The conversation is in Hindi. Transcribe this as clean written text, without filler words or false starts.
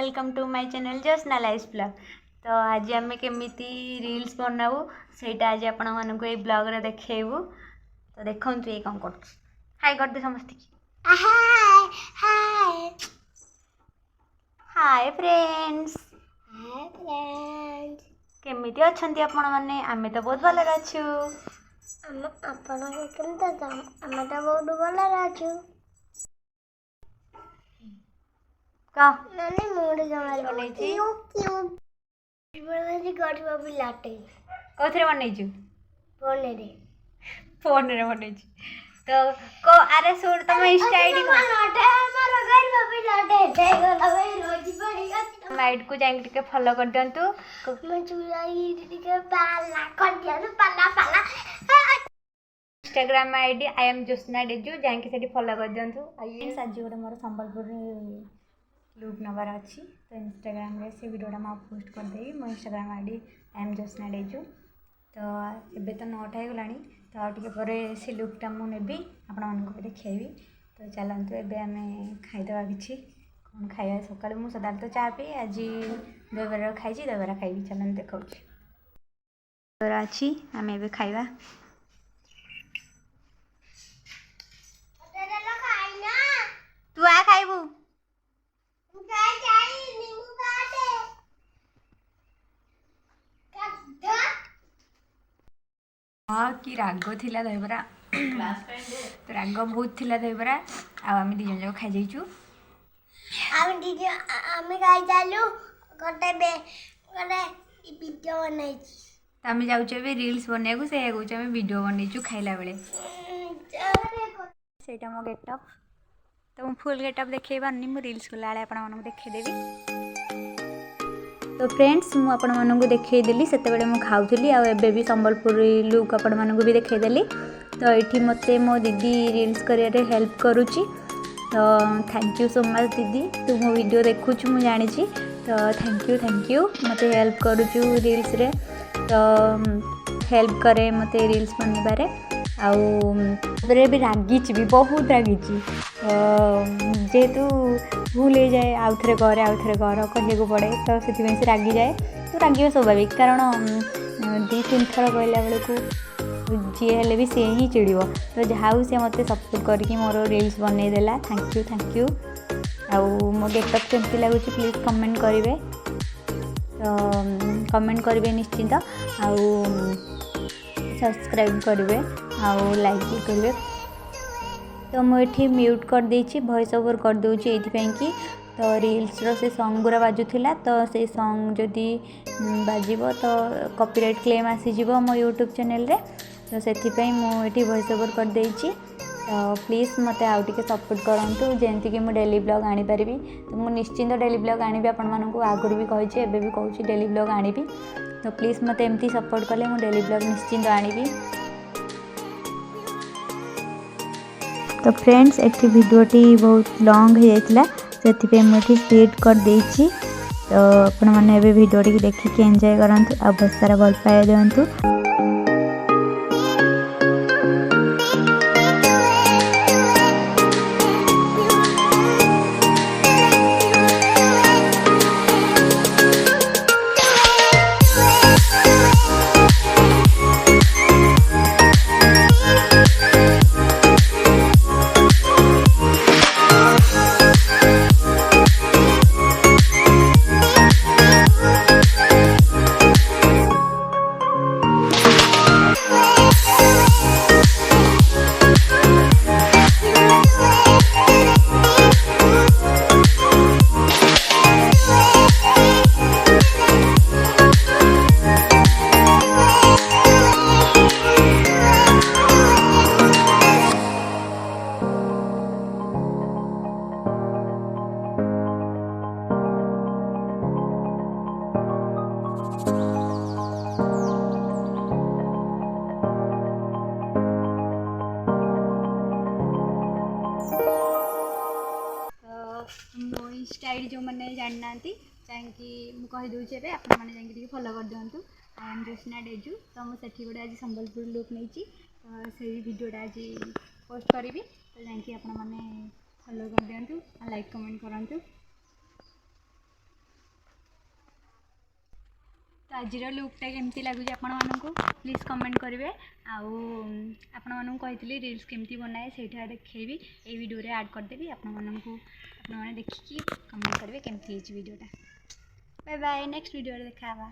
Welcome to my channel Josna life blog. तो आज आम केमिति रील्स बनाऊ सेटा आज आपण मानक ए ब्लॉग रे देखैबू। तो देखंतु ए कम कर हाय कर दे समस्त की हाय हाय हाय फ्रेंड्स केमिति अछंती आपण माने आमे तो बहुत भले रहछु। आपण केमते आमे तो बहुत भले रहछु। का नानी मूड जमाल बनै छी क्यों इबरदी गठवा भी लाटे कोथरे बनै छु फोन रे बनै छु। तो को अरे सुन तुम इंस्टा आईडी को लाटे हमारा गठवा भी लाटे देगला भाई रोजी पड़ी लाइट को जाके के फॉलो कर दंतु मैं चुराई के पाला कर दिया पाला पाला Instagram ID I am Josna डेजू जाके सेठी फॉलो कर दंतु। आई आज गोटे मोर संबलपुर लुक नबार अच्छी तो इंस्टाग्राम रे से वीडियोटा मैं पोस्ट करदेवी मो Instagram ID I am Josna डेजू। तो एबे तो 9टा हो गलानी तो आ टिके परे से लुकटा मु नेबी आपण मानक भी देखैबी। तो चलतु एबे आमे खाइदवा किछि कौन खाइबा सकाळ मु सदा तो चा पी आज दबरा खाइछि दबरा खाइबी चलन देखौछि दबरा अछि आमे एबे खाइबा। तू आ खाइबू हाँ कि राग थिला दहीबरा तो राग बहुत थिला दहीबरा आम दी जन खाई जाइचु आम दीदी आम खाई चालू गोटे बे गोटे वीडियो बनाई तो आम जाऊँ रील्स बनवाक से आम वीडियो बनईचु खाइला बेले सेटा मो गेटअप तो मु फुल गेटअप देखै पारनी मु रील्स कला बेले आपण मानक देखैदेवी। तो फ्रेंड्स मु आपण मानक देखैदेली सेते बेले मु खाउथली आ एबे भी संबलपुरी लुक आपण मानक भी देखैदेली। तो एठी मते मो दीदी रील्स करिया हेल्प करूची तो थैंक यू सो मच दीदी तू मो वीडियो देखुछ मु जानी छी तो थैंक यू मते हेल्प करूचु रील्स रे तो हेल्प करे मते रील्स बनबारे आउ भी रागिची भी बहुत रागिची जेहेतु भूल हो जाए आउ थे कर कहू पड़े तो से रागी जाए तो रागे स्वाभाविक कारण 2-3 थर कहला बेलू जी हेले भी सी ही चिड़ तो जहाँ सी मत सपोर्ट करके मोर रील्स बनईदेला थैंक यू आउ मो गेटअप केमती लगुच प्लीज कमेंट करेंगे तो कमेंट करेंगे निश्चिंत आउ सब्सक्राइब करेंगे आउ लाइक भी करेंगे। तो मुझे म्यूट कर देछि वॉइस ओवर कर दूची एथिपाई कि तो रील्स रो से सॉन्ग गुरा बाजुथिला तो से सॉन्ग जदि बाजिबो तो कॉपीराइट क्लेम आसीजिबो मो यूट्यूब चैनल रे तो सेथिपाई मुझे वॉइस ओवर कर देछि। तो प्लीज़ मते आउ टिके सपोर्ट करंतु जेंति कि मु डेली ब्लॉग आनी परिबी तो मु निश्चिंत डेली ब्लॉग आनीबी आपण मानकु आगुर भी कहिछि एबे भी कहूछि डेली ब्लॉग आनीबी तो प्लीज़ मते एमती सपोर्ट कले मु डेली ब्लॉग निश्चिंत आनीबी। तो फ्रेंड्स एटी वीडियोटी बहुत लॉन्ग हो जाइतिला सेथिपे मुझे स्पीड कर देछि तो आपण माने एबे वीडियोटी देखिके एंजॉय करंतु आ बहुत सारा भल पाए दियंतु। मो इंस्टा आईडी जो मैंने जानना चाहिए मुझे कहीदे आपने जाकि फॉलो कर दिंतु आई एम जोस्ना डेजू तो मुझे गोटे आज संबलपुर लुक नहीं तो से वीडियोटा आज पोस्ट करी तो जाकि आपने फॉलो कर दिंतु लाइक कमेंट करूँ। ଆଜିର ଲୁକ୍ଟା କେମିତି ଲାଗୁଛି ଆପଣମାନଙ୍କୁ ପ୍ଲିଜ୍ କମେଣ୍ଟ କରିବେ। ଆଉ ଆପଣମାନଙ୍କୁ କହିଥିଲି ରିଲ୍ସ କେମିତି ବନାଏ ସେଇଟା ଦେଖେଇବି, ଏଇ ଭିଡ଼ିଓରେ ଆଡ଼୍ କରିଦେବି। ଆପଣମାନେ ଦେଖିକି କମେଣ୍ଟ କରିବେ କେମିତି ହେଇଛି ଭିଡ଼ିଓଟା। ବାଏ ବାଏ, ନେକ୍ସଟ ଭିଡ଼ିଓରେ ଦେଖା ହେବା।